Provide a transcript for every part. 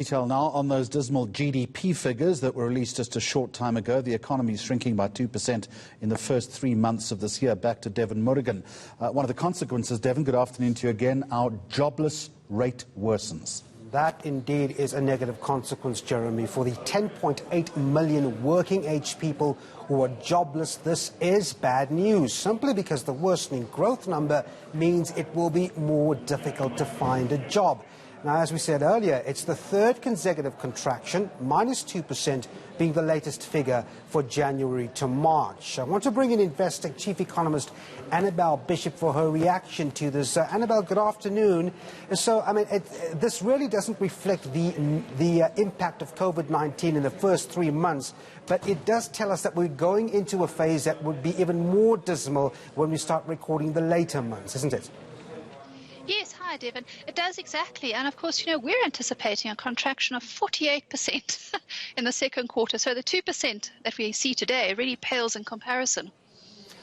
Detail now on those dismal GDP figures that were released just a short time ago. The economy is shrinking by 2% in the first 3 months of this year. Back to Devan Murugan. One of the consequences, Devan, good afternoon to you again, our jobless rate worsens. That indeed is a negative consequence, Jeremy. For the 10.8 million working-age people who are jobless, this is bad news, simply because the worsening growth number means it will be more difficult to find a job. Now, as we said earlier, it's the third consecutive contraction, minus 2% being the latest figure for January to March. I want to bring in Investec Chief Economist Annabel Bishop for her reaction to this. Annabel, good afternoon. So, this really doesn't reflect the impact of COVID-19 in the first 3 months, but it does tell us that we're going into a phase that would be even more dismal when we start recording the later months, isn't it? Yes, hi, Devan. It does exactly. And of course, we're anticipating a contraction of 48% in the second quarter. So the 2% that we see today really pales in comparison.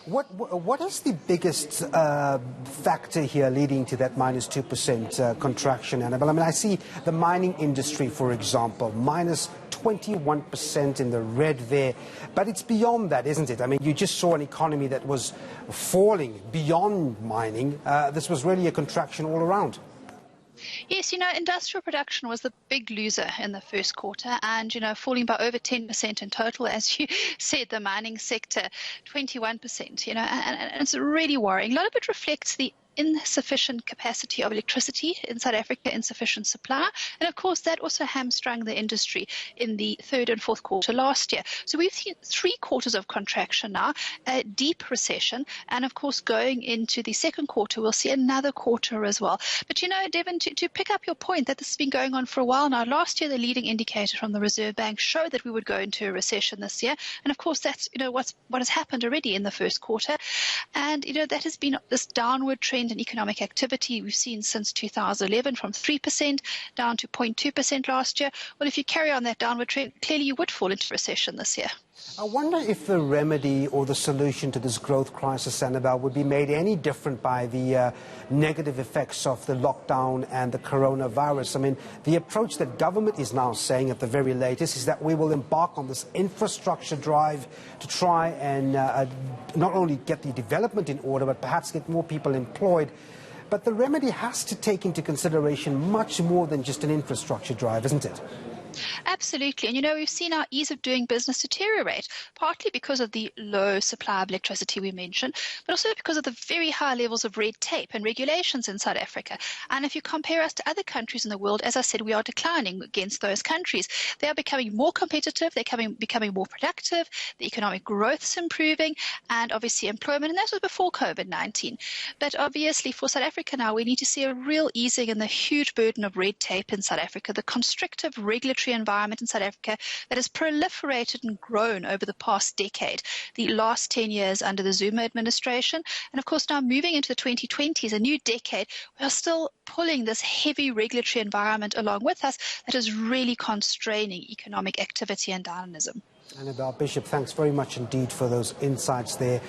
What is the biggest factor here leading to that minus 2% contraction, Annabel? I see the mining industry, for example, minus 21% in the red there. But it's beyond that, isn't it? You just saw an economy that was falling beyond mining. This was really a contraction all around. Yes, industrial production was the big loser in the first quarter and, falling by over 10% in total. As you said, the mining sector, 21%, and it's really worrying. A lot of it reflects the insufficient capacity of electricity in South Africa, insufficient supply. And of course, that also hamstrung the industry in the third and fourth quarter last year. So we've seen 3 quarters of contraction now, a deep recession. And of course, going into the second quarter, we'll see another quarter as well. But Devan, to pick up your point that this has been going on for a while now, last year, the leading indicator from the Reserve Bank showed that we would go into a recession this year. And of course, that's, what has happened already in the first quarter. And, that has been this downward trend in economic activity we've seen since 2011, from 3% down to 0.2% last year. Well, if you carry on that downward trend, clearly you would fall into recession this year. I wonder if the remedy or the solution to this growth crisis, Annabel, would be made any different by the negative effects of the lockdown and the coronavirus. The approach that government is now saying at the very latest is that we will embark on this infrastructure drive to try and not only get the development in order, but perhaps get more people employed. But the remedy has to take into consideration much more than just an infrastructure drive, isn't it? Absolutely. And, we've seen our ease of doing business deteriorate, partly because of the low supply of electricity we mentioned, but also because of the very high levels of red tape and regulations in South Africa. And if you compare us to other countries in the world, as I said, we are declining against those countries. They are becoming more competitive, they're becoming more productive, the economic growth's improving, and obviously employment, and that was before COVID-19. But obviously for South Africa now, we need to see a real easing in the huge burden of red tape in South Africa, the constrictive regulatory environment in South Africa that has proliferated and grown over the past decade, the last 10 years under the Zuma administration. And of course, now moving into the 2020s, a new decade, we are still pulling this heavy regulatory environment along with us that is really constraining economic activity and dynamism. Annabel Bishop, thanks very much indeed for those insights there.